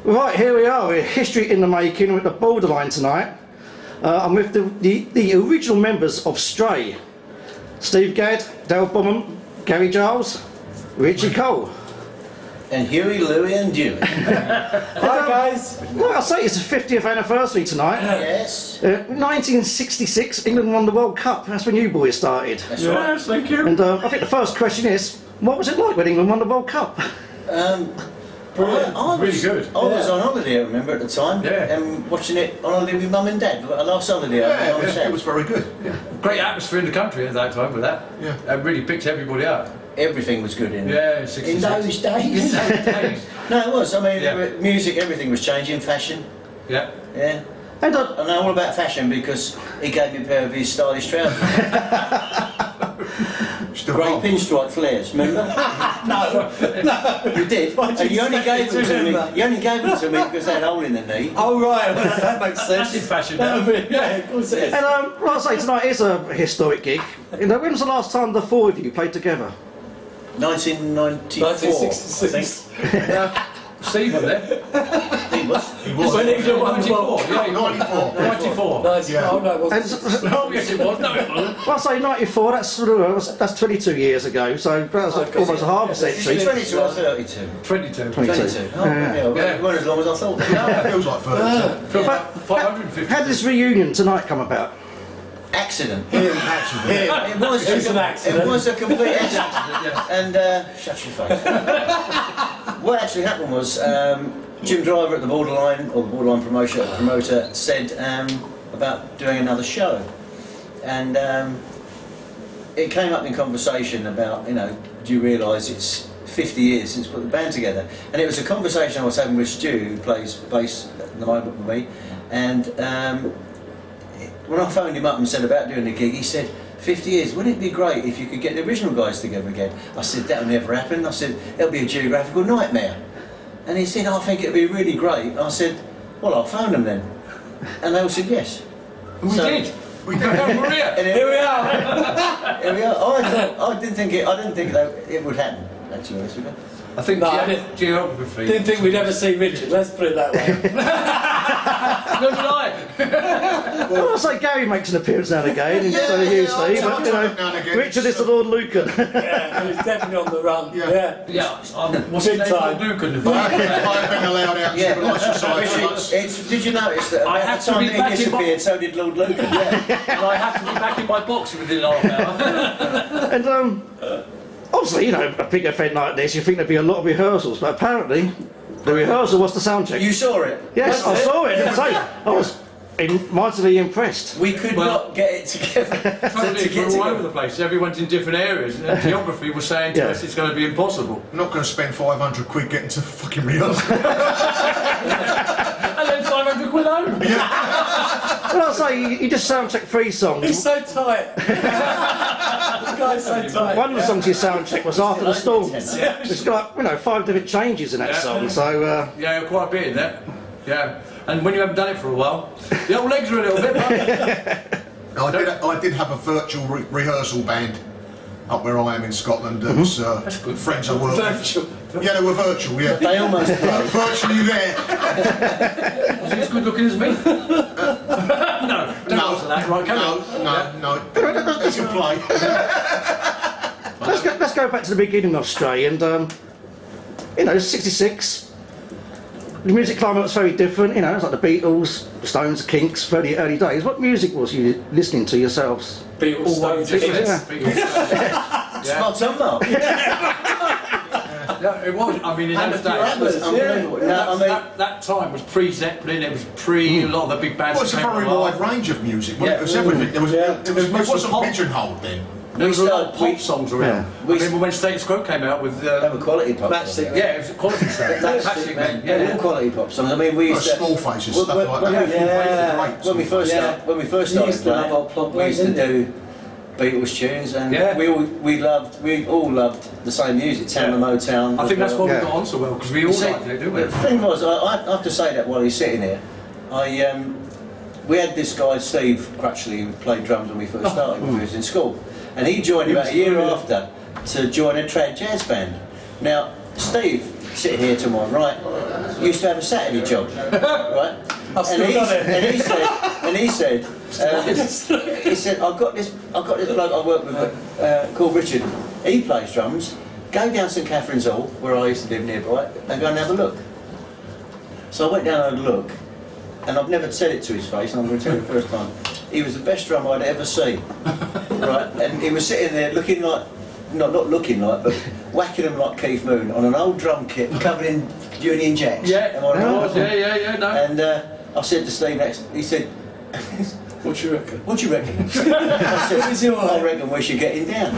Right, here we are. We're history in the making with the Borderline tonight. I'm with the original members of Stray. Steve Gadd, Bromham, Gary Giles, Ritchie Cole. And Huey, Louie and Dewey. Hi guys! Like I say, it's the 50th anniversary tonight. Yes. 1966, England won the World Cup. That's when you boys started. That's right. Yes, thank you. And I think the first question is, what was it like when England won the World Cup? Brilliant. I was, really good. I was on holiday, I remember, at the time. Yeah. And watching it on holiday with Mum and Dad. Our last holiday. Yeah, it was very good. Yeah. Great atmosphere in the country at that time with that. Yeah. It really picked everybody up. Everything was good in Yeah, 66. in those days. days. No, it was. I mean, Yeah. music, everything was changing. Fashion. Yeah. Yeah. And I know all about fashion because he gave me a pair of his stylish trousers. Still Great got 'em. pinstripe flares, remember? No, you did. And you only gave them to me. You only gave them to me because they had a hole in the knee. Oh right, well, that makes sense. That's in fashion now. Yeah, of course it is. And like I say, tonight is a historic gig. You know, when was the last time the four of you played together? 1994. 1966. I think. Steve was there. He was. He was. When England won the 94. World Cup. 94. 94. Yeah. Oh no, it wasn't. And, Oh yes it was. No it wasn't. well, I say 94. That's 22 years ago. So that's almost a half a Is he century. 22 or 32? 22. 22. Oh, Yeah. yeah. Yeah. Well, as long as I thought. It feels like 32. For Yeah. 550. How did this reunion tonight come about? Accident. Actually, It was. It was an accident. It was a complete accident. Yeah. And shut your face. What actually happened was Jim Driver at the Borderline, or the Borderline promoter, said about doing another show, and it came up in conversation about, you know, do you realise it's 50 years since we put the band together? And it was a conversation I was having with Stu, who plays bass at the moment with me, and when I phoned him up and said about doing the gig, he said, 50 years, wouldn't it be great if you could get the original guys together again? I said, that'll never happen. I said, it'll be a geographical nightmare. And he said, I think it'll be really great. I said, well, I'll phone them then. And they all said yes. We did. we did. Maria. And Here we are. Here we are. I didn't think that it would happen, to be honest with you. I think No, I didn't- geography. Didn't think we'd ever see Richard, let's put it that way. No, did I? Well, I say Gary makes an appearance now and again, instead of you, Steve. But you know, Richard is the Lord Lucan. Yeah, he's definitely on the run. Yeah. Yeah. What's his Big name? time. Lucan. I've been allowed out to Yeah. civilised society. Did you notice that I at had the to time be that back he in my- disappeared, so did Lord Lucan? Yeah. And I have to be back in my box within half an hour. And obviously, you know, a big event like this, you think there'd be a lot of rehearsals, but apparently the rehearsal was the sound check. You saw it? Yes, I saw it. And say, I was mightily impressed. We could not get it together. Totally, to get we're all over together. the place. Everyone's in different areas. And geography was saying to Yeah. us it's going to be impossible. I'm not going to spend 500 quid getting to fucking rehearsal. And then 500 quid home. Well, I say, you just sound check 3 songs. He's so tight. This guy's so tight. One of the songs you sound check was After the Storm. Yeah. It's got, you know, 5 different changes in that Yeah. song, so Yeah, quite a bit in that. Yeah. And when you haven't done it for a while, the old legs are a little bit. I did have a virtual rehearsal band up where I am in Scotland. That was good. friends I work Virtual. with. Yeah, they were virtual, yeah. They almost Virtually there. Was he as good looking as me? No, don't answer that. Right, carry on. No. It's a play. let's go back to the beginning of Stray, and you know, 66. The music climate was very different, you know, it's like the Beatles, the Stones, the Kinks, very early days. What music was you listening to yourselves? Beatles, Stones, Different. Kinks. Yeah. spot on, Mark. Yeah, it was. I mean, in And those a few days, others. Unbelievable. No, I mean, that time was pre-Zeppelin. It was pre a lot of the big bands. Well, it's a that came very along. wide range of music. Yeah. It was everything. There was, Yeah. it wasn't pop. pigeonholed then. There was a lot of we- pop songs around. we- I remember when Status Quo came out with. they were quality pop. Matchstick. Yeah, it was a quality stuff. Plastic Man. Yeah, Yeah. all quality pop songs. I mean, we Well, used to. small faces, Well, stuff when- like when that. we- Great When we first Yeah. started, when we first You started used to love playing, old plot we used to boys, do Beatles tunes, and Yeah. we all loved the same music, Town and Motown. I think that's why Yeah. we got on so well, because we all See, liked it, didn't we? the thing was, I have to say that while he's sitting here, we had this guy Steve Crutchley who played drums when we first started when we was in school, and he joined about a year after to join a trad jazz band. Now, Steve sitting here to my right, used to have a Saturday job, right? I've still got it. And he said, I've got this bloke I work with called Richard. He plays drums. Go down St Catherine's Hall, where I used to live nearby, and go and have a look. So I went down and had a look, and I've never said it to his face, and I'm going to tell you the first time. He was the best drummer I'd ever seen, right? And he was sitting there looking like, not looking like, but whacking them like Keith Moon on an old drum kit covered in Union Jacks. Yeah, Am I right? yeah, no. And I said to Steve next, he said, What do you reckon? what do you reckon? I said, I reckon we should get him down.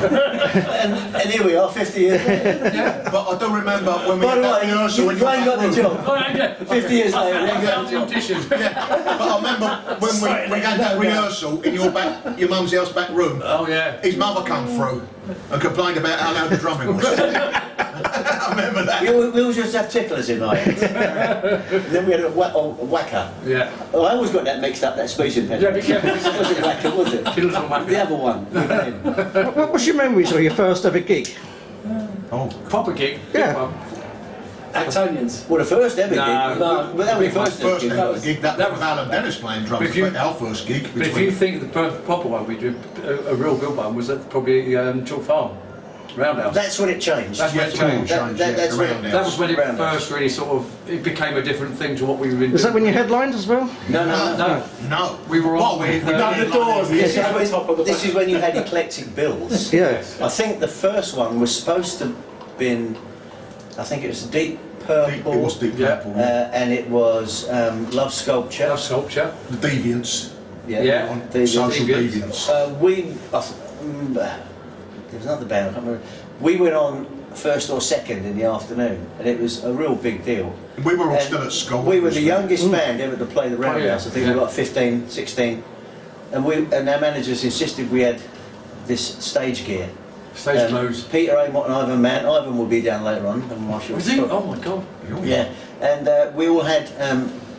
and here we are, 50 years later. But I don't remember when we By had the that way, rehearsal. you in your ain't got back the room. job. Oh, yeah. 50 years later, you ain't got the job. Audition. But I remember when we had that rehearsal in your mum's house back room. Oh, yeah. His mother come through and complained about how loud the drumming was. I remember that. We always used to have ticklers in our heads. And then we had a whacker. Yeah. Oh, I always got that mixed up, that speech impediment. Yeah, be careful. It wasn't whacker, was it? Killers on Whacker. The other one. with him. What's your memories of your first ever gig? Oh, Proper gig. Yeah. Big one. Actonians. Well, the first ever No, gig. no. But that was the first first ever ever gig. gig. That was Val and Dennis playing drums. If you- Our first gig. But if you think the proper one we did, a real good one, was at probably Chalk Farm, Roundhouse. That's when it changed. That's when it changed. That's when around it, That was when it Roundhouse. first really sort of, it became a different thing to what we were doing. Was that when you headlined as well? No. No. No, We were on Well, with, we done the doors. This, Yeah, is top of the when, this back. is when you had eclectic bills. Yeah. I think the first one was supposed to have been, I think it was Deep Purple. It was Deep Yeah. Purple. And it was Love Sculpture. Love Sculpture. The Deviants. Yeah. On Deviants. Social Deviants. Deviants. There was another band, I can't remember. We went on first or second in the afternoon, and it was a real big deal. We were all And still at school. We were the obviously. youngest band ever to play the Roundhouse. yeah, I think we yeah. were like 15, 16. And our managers insisted we had this stage gear. Stage clothes. Peter Amott and Ivan Mann. Ivan will be down later on. And Marshall. Was he? Oh my god. Yeah. And we all had,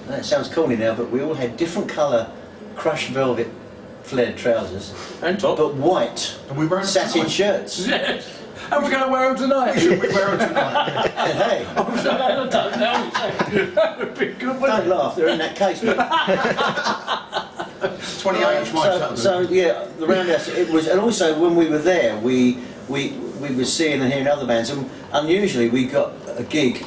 that sounds corny now, but we all had different colour crushed velvet flared trousers, And top. but white And we were in satin shirts. Yes. And we're going to wear them tonight. We wear them tonight. And hey, I don't know. That would be good, don't wouldn't it? laugh, they're in that case. But 28 inch waist. so yeah, the Roundhouse. It was, and also when we were there, we were seeing and hearing other bands, and unusually we got a gig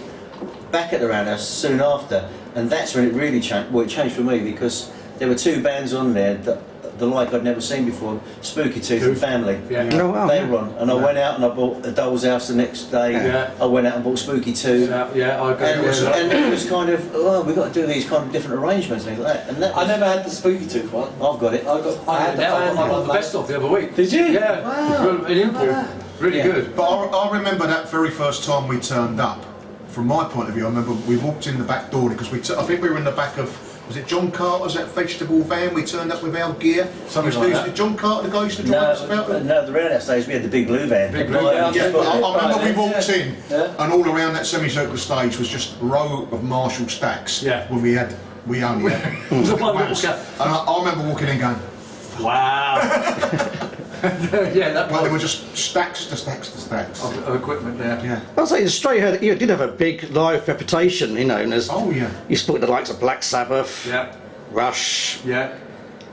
back at the Roundhouse soon after, and that's when it really changed. Well, it changed for me because there were two bands on there that the like I'd never seen before, Spooky Tooth and Family. Yeah. Oh, wow. They were on, and I went out and I bought A Doll's House the next day. Yeah. I went out and bought Spooky Tooth. Yeah, I agree. And, with that. and it was kind of, oh, we've got to do these kind of different arrangements and things like that. And that I was, never had the Spooky Tooth one. I've got it. I had the Now, fan I got one. the best off the other week. Did you? Yeah. Wow. In import. Really Yeah. good. But I remember that very first time we turned up. From my point of view, I remember we walked in the back door because I think we were in the back of, was it John Carter's, that vegetable van? We turned up with our gear. Something like that. Did John Carter, the guy, used to drive us about? No, the Roundhouse days we had the big blue van. Big blue van. Yeah, but I remember we Yeah. walked in Yeah. and all around that semicircular stage was just a row of Marshall stacks. Yeah. Where we only had. It was a one little wax. cat. And I remember walking in going, Wow. Yeah, that well, they was were just stacks to stacks to stacks. of equipment there. Yeah. I'll say the Stray had, you did have a big live reputation, you know, and as Oh, yeah. you split the likes of Black Sabbath, Yeah. Rush, Yeah.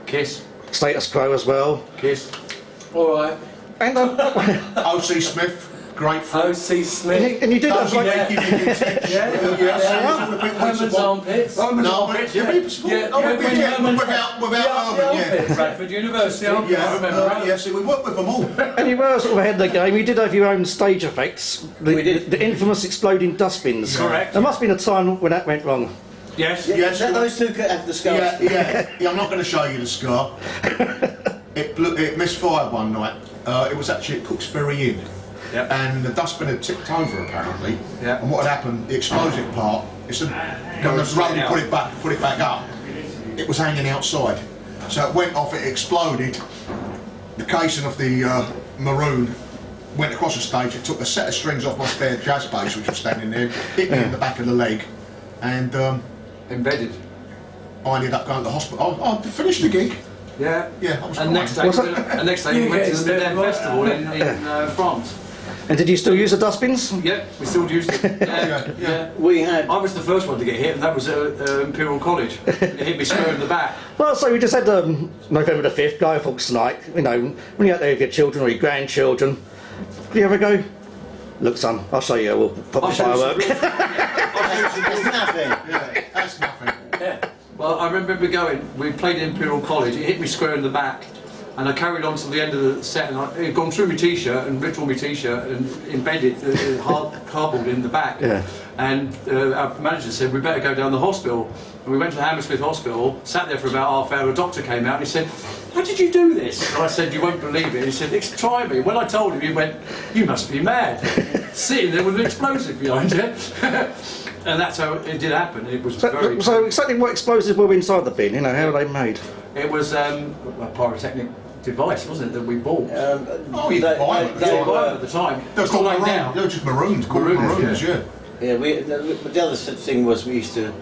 Kiss. Status Quo as well. Kiss. All right. And O.C. Smith, Grateful. O.C. Smith. and you did have like, Yankee Dickens. Herman's armpits. Oh, No, but but yeah. without Urban, yeah. Bradford University. I Yeah, remember that. yeah, see, we worked with them all. and you were sort of ahead of the game. You did have your own stage effects, We did. the infamous exploding dustbins. Correct. There must have been a time when that went wrong. Yes. Yes, Those two could have the scars. yeah, I'm not going to show you the scar. It misfired one night. It was actually at Cook's Ferry Inn. Yep. And the dustbin had tipped over apparently. Yeah. And what had happened, the explosive part, when the straight roadie put it back up, it was hanging outside. So it went off, it exploded. The casing of the maroon went across the stage, it took a set of strings off my spare jazz bass which was standing there, hit me in the back of the leg, and Embedded. I ended up going to the hospital. I finished the gig. Yeah. Yeah, I was And fine. next day, we went to the Den Festival in France. And did you still use the dustbins? Yeah, we still used it. Yeah. We had. I was the first one to get hit, and that was at Imperial College. It hit me square in the back. Well, so we just had November the 5th, Guy Fawkes night. You know, when you're out there with your children or your grandchildren, do you ever go, look son, I'll show you, we'll pop the firework. That's nothing. Yeah, that's nothing. Yeah. Well, I remember we played at Imperial College, it hit me square in the back, and I carried on to the end of the set, and it had gone through my t-shirt and ripped all my t-shirt and embedded the hard cardboard in the back. Yeah. And our manager said, we better go down the hospital. And we went to the Hammersmith Hospital, sat there for about half an hour, a doctor came out and he said, how did you do this? And I said, you won't believe it. He said, try me. When I told him, he went, you must be mad. Sitting there with an explosive behind you. And that's how it did happen. It was very... So exactly what explosives were inside the bin, you know, how were they made? It was a pyrotechnic device, wasn't it, that we bought? Oh, you could buy them. They were at the time. They were It's all called like maroon. now. They were just maroons, called maroons, yeah. Yeah, but the other thing was we used to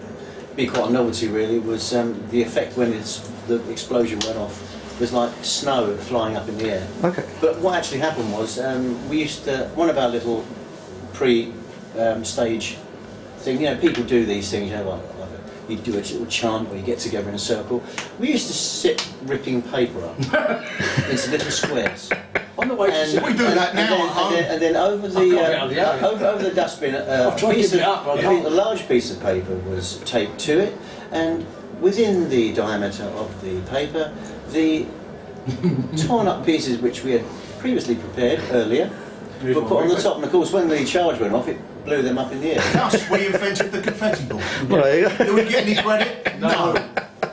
be quite a novelty really, was the effect when the explosion went off was like snow flying up in the air. Okay. But what actually happened was we used to, one of our little pre-stage thing, you know, people do these things, you know, like you do a little chant where you get together in a circle. We used to sit ripping paper up into little squares. On the way to We do that now and then over the dustbin, a large piece of paper was taped to it, and within the diameter of the paper, the torn up pieces which we had previously prepared earlier were put on the top, and of course when the charge went off, it blew them up in the air. Thus, we invented the confetti ball. Well, there you go. Do we get any credit? No.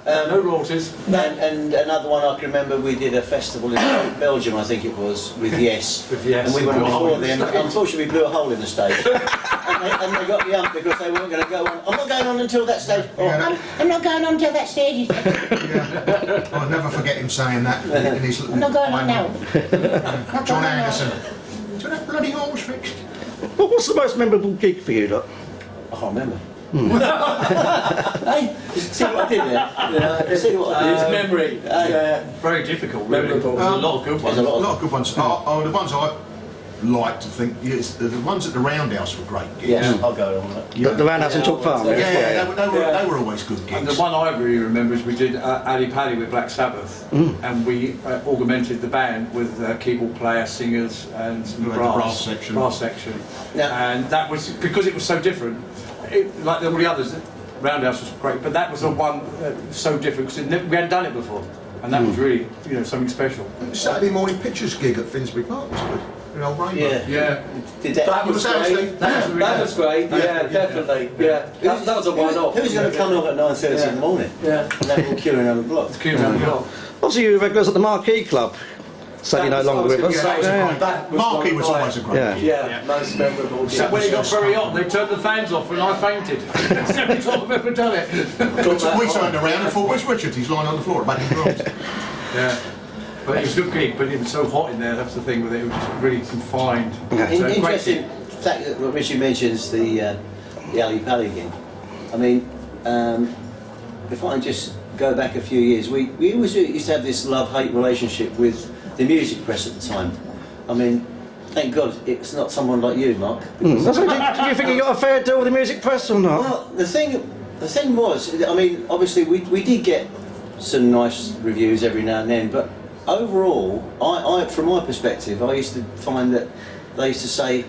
no royalties. And another one I can remember, we did a festival in Belgium, I think it was, with Yes. With Yes. And we went Blew a hole before in the them. stage. Unfortunately, we blew a hole in the stage. and they got the ump because they weren't going to go on. I'm not going on until that stage. I'm not going on until that stage. Yeah. I'll never forget him saying that in his little... I'm not going on now. John Anderson. Do that bloody hole's fixed? Well, what's the most memorable gig for you, look? I can't remember. Hey, see what I did there? Yeah, see what I did? It's memory. Very difficult, really. Memorable. There's a lot of good ones. There's A lot of good ones. The ones I like to think, yes, the ones at the Roundhouse were great gigs. Yeah, I'll go on that. The Roundhouse and Chalk Farm? Yeah, they were always good And the gigs. one I really remember is we did Ali Pali with Black Sabbath, and we augmented the band with keyboard player, singers, and some You had the brass section. Brass section. Yeah. And that was because it was so different. Like all the others, Roundhouse was great, but that was the one so different because we hadn't done it before, and that was really, you know, something special. Saturday morning pictures gig at Finsbury Park was good. In Old Rainbow. Yeah. Yeah. Did That was was that, great. Steve? That was great. Yeah, definitely. Yeah, that was a one-off. Who's going to come up at 9:30 in the morning? Yeah. And then we'll queue around the block. Also, you regulars at the Marquee Club. So you're no longer with us. Marquee was always a great Yeah. gig. Yeah, most memorable. So when it got very hot, they turned the fans off and I fainted. It's the only time I've ever done it. We turned around and thought, where's Richard? He's lying on the floor at Back in Drums. Yeah. But it was a good gig, but it was so hot in there, that's the thing with it, it was just really confined. So, great Interesting gig. fact that Richie mentions the Ali Pali gig. I mean, if I just go back a few years, we always used to have this love-hate relationship with the music press at the time. I mean, thank God it's not someone like you, Mark. Do you think you got a fair deal with the music press or not? Well, the thing was, I mean, obviously we did get some nice reviews every now and then, but overall, I from my perspective, I used to find that they used to say,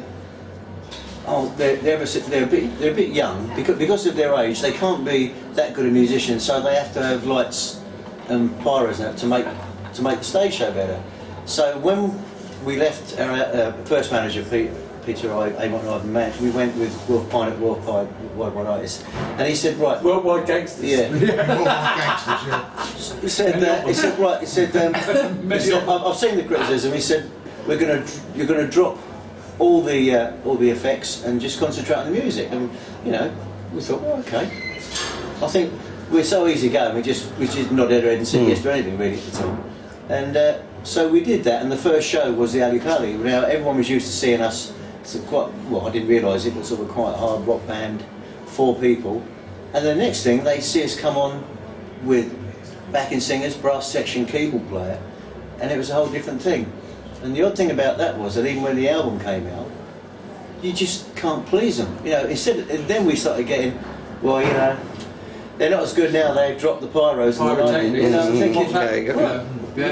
oh, they're a bit young because of their age. They can't be that good a musician, so they have to have lights and pyros now to make the stage show better. So when we left our first manager, Peter A1 we went with Wolf Pine at Wolf Pine Worldwide Artists, and he said, right, Worldwide Gangsters. yeah. Gangsters, yeah. He said, right. He said, I've seen the criticism. He said, you're going to drop all the effects and just concentrate on the music. And you know, we thought, well, okay. I think we're so easy going. We just nodded our head and said yes to anything really at the time. And so we did that. And the first show was the Ali Pali. Now everyone was used to seeing us. I didn't realise it, but sort of quite a hard rock band, 4 people. And the next thing, they see us come on with backing singers, brass section, keyboard player, and it was a whole different thing. And the odd thing about that was that even when the album came out, you just can't please them. You know, and then we started getting, well, you know, they're not as good now. They've dropped the pyros and the lighting. You know, I'm thinking, well,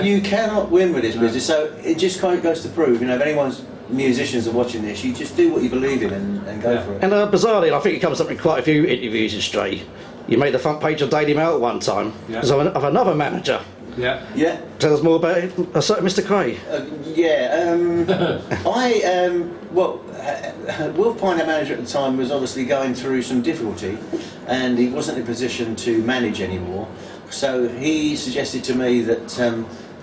you cannot win with this business. So it just kind of goes to prove, you know, if anyone's musicians are watching this, you just do what you believe in and go for it. And bizarrely, I think it comes up in quite a few interviews with Stray. You made the front page of Daily Mail at one time of another manager. Yeah. Yeah. Tell us more about a certain Mr. Cray. Wolf Pine, our manager at the time, was obviously going through some difficulty, and he wasn't in a position to manage anymore. So he suggested to me that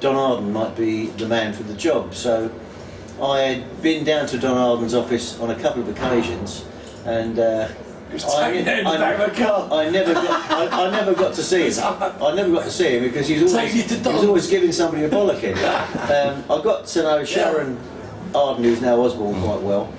Don Arden might be the man for the job. So I had been down to Don Arden's office on a couple of occasions, and I never got to see him. I never got to see him because he was always giving somebody a bollocking. I got to know Sharon Arden, who's now Osborne, quite well,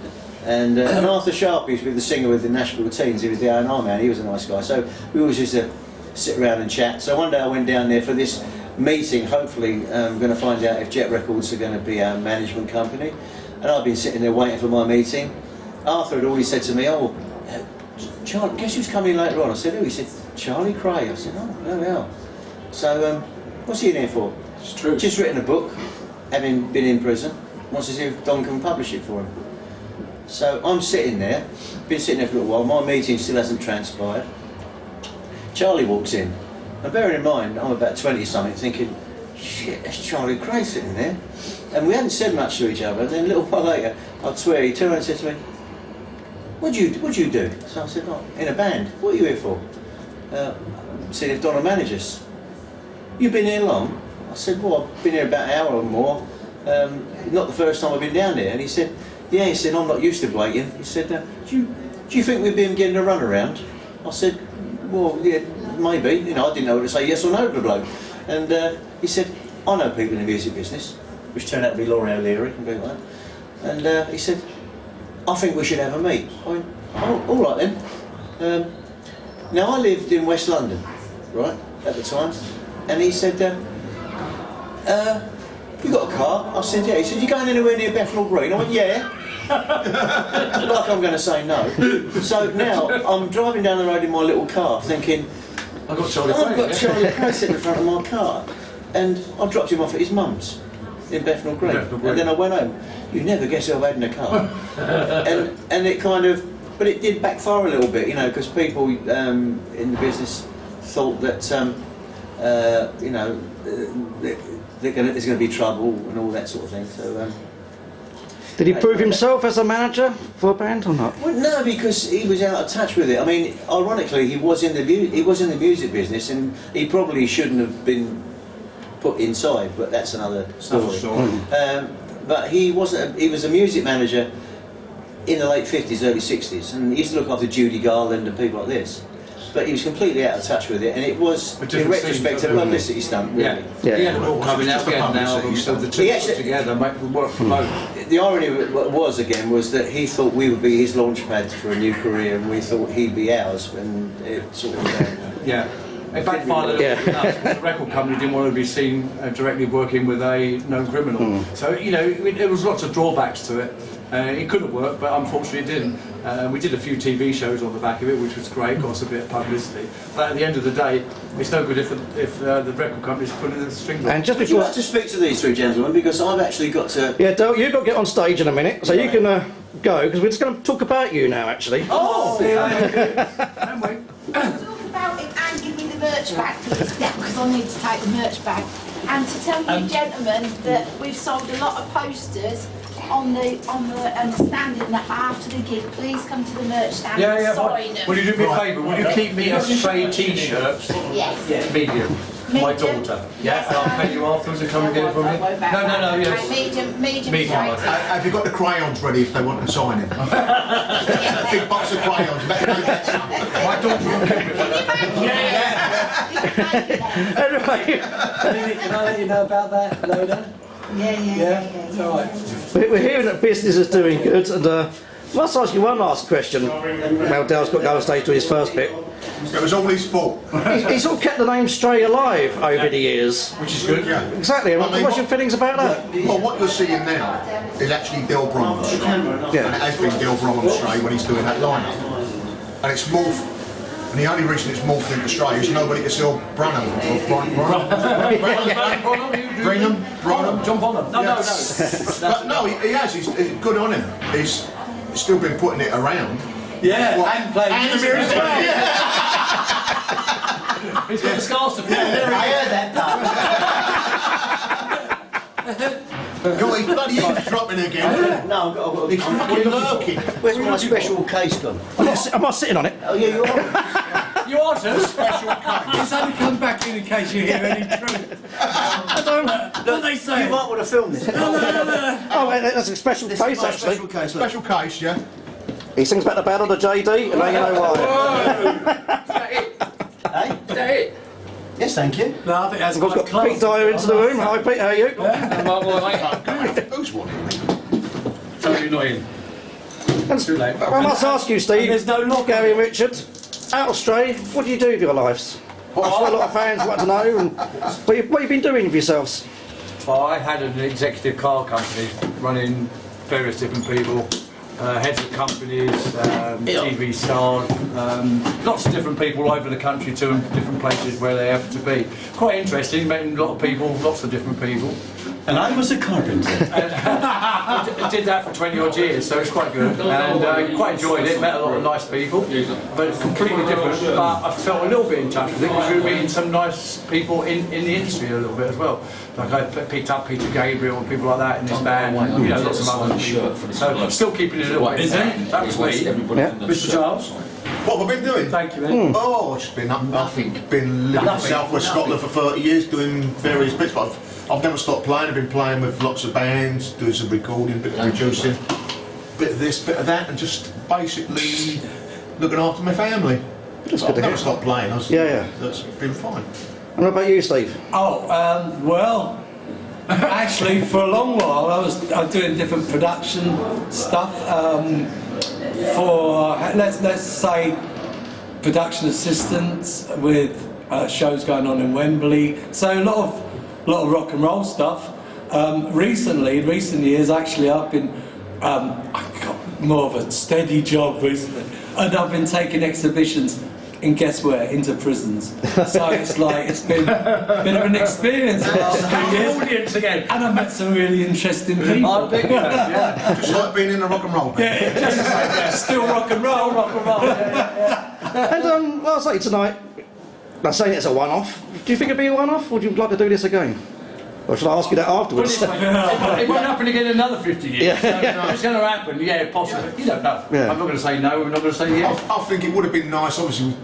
and Arthur Sharp used to be the singer with the Nashville Teens. He was the A&R man. He was a nice guy. So we always used to sit around and chat. So one day I went down there for this meeting. Hopefully, I'm going to find out if Jet Records are going to be our management company. And I've been sitting there waiting for my meeting. Arthur had already said to me, "Oh, Charlie, guess who's coming later on?" I said, "Who?" He said, "Charlie Cray." I said, "Oh, there we are." So, what's he in here for? It's true. Just written a book, having been in prison. Wants to see if Don can publish it for him. So I'm sitting there, been sitting there for a little while. My meeting still hasn't transpired. Charlie walks in, and bearing in mind I'm about 20 something, thinking, shit, that's Charlie Cray sitting there. And we hadn't said much to each other. And then a little while later, I'd swear, he turned around and said to me, What do you do? So I said, "Oh, in a band. What are you here for?" Said, "If Don will manage us." "You've been here long?" I said, "Well, I've been here about an hour or more. Not the first time I've been down there." And he said, "Yeah," he said, "I'm not used to waiting." He said, do you think we'd be getting a run around?" I said, "Well, yeah, maybe." You know, I didn't know whether to say yes or no to the bloke. And he said, "I know people in the music business," which turned out to be Laurie O'Leary and people like that. And he said, "I think we should have a meet." I went, "Oh, all right then." Now I lived in West London, right, at the time, and he said, "You got a car?" I said, "Yeah." He said, "You going anywhere near Bethnal Green?" I went, "Yeah." Like I'm going to say no. So now I'm driving down the road in my little car, thinking, I've got Charlie Cray sitting in front of my car, and I dropped him off at his mum's in Bethnal Green, and then I went home. You never guess who I've had in a car. and it kind of, but it did backfire a little bit, you know, because people in the business thought that, you know, there's going to be trouble and all that sort of thing. So. Did he prove himself as a manager for a band or not? Well, no, because he was out of touch with it. I mean, ironically, he was in the music business, and he probably shouldn't have been put inside. But that's another story. But he was a music manager in the late 50s, early 60s, and he used to look after Judy Garland and people like this. But he was completely out of touch with it, and it was, in retrospect, a publicity stunt, really. Yeah. He had a book coming out again now, so the two put together make them work from home. The irony was that he thought we would be his launch pad for a new career, and we thought he'd be ours, and it sort of... Yeah. It backfired a little bit enough. The record company didn't want to be seen directly working with a known criminal. So, you know, there was lots of drawbacks to it. It could have worked, but unfortunately it didn't. We did a few TV shows on the back of it, which was great, got us a bit of publicity. But at the end of the day, it's no good if the record company's pulling the strings on. And just Would before... you like to speak to these three gentlemen, because I've actually got to... Yeah, Del, you've got to get on stage in a minute, so you can go, because we're just going to talk about you now, actually. Oh! Yeah. Talk about it and give me the merch bag, please, because I need to take the merch bag. And to tell you gentlemen that we've sold a lot of posters on the standing that after the gig, please come to the merch stand and sign them. Will you do me a favour? Will you keep me a Stray t-shirt? Yes. Medium. My daughter. Yeah, and I'll pay you afterwards to come and get it from me. No, yes. Medium. Have you got the crayons ready if they want them signing? A big box of crayons. My daughter will keep it. Anyway, Can I let you know about that, Loda? Yeah. It's all right. we're hearing that business is doing good, and Must ask you one last question. Now Dale's got to go on stage to his first bit. It was all his fault. He's sort of kept the name Stray alive over the years. Which is good, yeah. Exactly. What's your feelings about that? Well, what you're seeing now is actually Del Bromham's Stray. Yeah. And it has been Del Bromham's Stray when he's doing that lineup. And it's morphed. And the only reason it's morphed into Stray is nobody can sell Bromham. Bromham. John Bonham. No, no. But no, he has. He's good on him. He's still been putting it around. Yeah, What? and playing And the music music. as well. Yeah. He's got the scars to fill. I heard that part. God, he's bloody dropping again. No, He's fucking lurking. where's my special case gone? Am I sitting on it? Oh yeah, you are. You are too. Special case. He's only come back in case you hear any truth. What they You say? might want to film this. Oh, that's a special This case is my actually. special case. Look. Special case, yeah. He sings about the Battle of JD, and now you know why. Hey? Is that it? Yes, thank you. No, I think that's We've quite got class. Pete Dyer into the room. Hi Pete, how are you? Who's wanting me? Totally not in. Too late. I must ask you, Steve. And there's no lock. Gary and Richard, out of Stray, what do you do with your lives? A lot of fans want to know. And what have you been doing with yourselves? Well, I had an executive car company running various different people, heads of companies, TV stars, lots of different people all over the country to different places where they have to be. Quite interesting, meeting a lot of people, lots of different people. And I was a carpenter. I did that for 20 odd years, so it's quite good, and quite enjoyed it. Met a lot of nice people, but it's completely different. But I felt a little bit in touch with it because we were meeting some nice people in the industry a little bit as well. Like I picked up Peter Gabriel and people like that in this band, you know, lots of other people. So I'm still keeping it a little bit. Is it? That was me, Mr. Giles. What have I been doing? Thank you, mate. Oh, it's been nothing. Been living in South West Scotland for 30 years, doing various bits. But I've never stopped playing. I've been playing with lots of bands, doing some recording, bit of producing, bit of this, bit of that, and just basically looking after my family. That's I've good to never hear. stopped playing. Yeah. That's been fine. And what about you, Steve? Oh, well, actually, for a long while, I was doing different production stuff for, let's say, production assistants with shows going on in Wembley. So a lot of rock and roll stuff. Recently, in recent years, actually, I've been I've got more of a steady job recently, and I've been taking exhibitions. And guess where? Into prisons. So it's like it's been a bit of an experience the last few years. Audience again. And I met some really interesting people. I bet you have, yeah. Just like being in a rock and roll band. Still rock and roll. And well, I'll say tonight, I'm saying it's a one-off. Do you think it'd be a one-off, or would you like to do this again? Or should I ask you that afterwards? It won't happen again in another 50 years. Yeah. So, it's going to happen, yeah, possibly. You don't know. Yeah. I'm not going to say no, I'm not going to say yes. I think it would have been nice, obviously,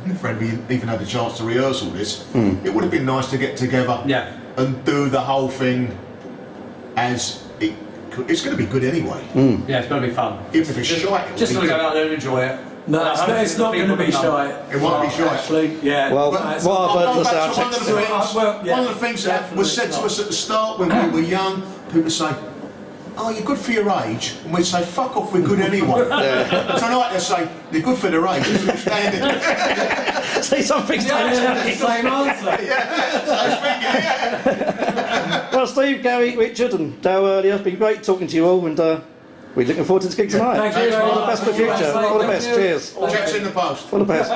we never even had a chance to rehearse all this. It would have been nice to get together Yeah. and do the whole thing as it could. It's going to be good anyway. Yeah, it's going to be fun. Even if it's shite. Just got to go out there and enjoy it. No, it's not going to be shy. It won't be shite. Actually, yeah. Well, But what I've heard I'll the go back sound to one of the check. things, one of the things that was said to us at the start when we were young, people say, oh, you're good for your age, and we'd say, fuck off, we're good anyway. Tonight they say, they're good for their age, just understand it. Say something. Same answer. Well, Steve, Gary, Richard, and Dale earlier, it's been great talking to you all, and we're looking forward to this gig tonight. Thank you. All the best for the future. All the best. Cheers. Checks in the post. All the best.